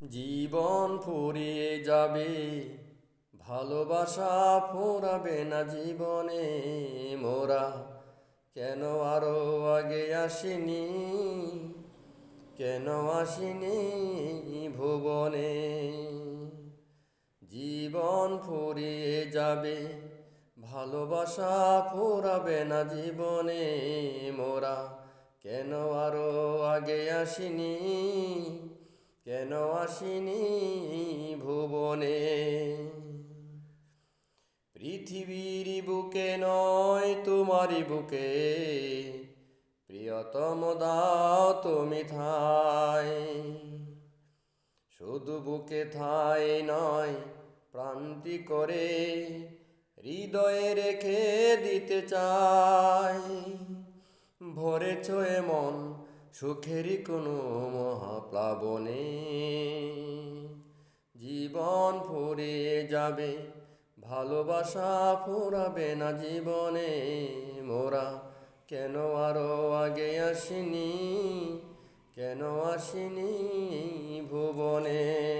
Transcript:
জীবন ফুরিয়ে যাবে, ভালোবাসা ফুরাবে না জীবনে। মোরা কেন আরো আগে আসিনি, কেন আসিনি ভুবনে। জীবন ফুরিয়ে যাবে, ভালোবাসা ফুরাবে না জীবনে। মোরা কেন আরো আগে আসিনি, কেন আসিনি ভুবনে। পৃথিবীর বুকে নয় তোমারই বুকে, প্রিয়তম দাও তুমি ঠাই। শুধু বুকে ঠাই নয়, প্রান্তি করে হৃদয়ে রেখে দিতে চাই। ভরেছ এমন সুখেরই কোনো মহাপ্লাবনে। জীবন ফুরিয়ে যাবে, ভালোবাসা ফুরাবে না জীবনে। মোরা কেন আরো আগে আসিনি, কেন আসিনি ভুবনে।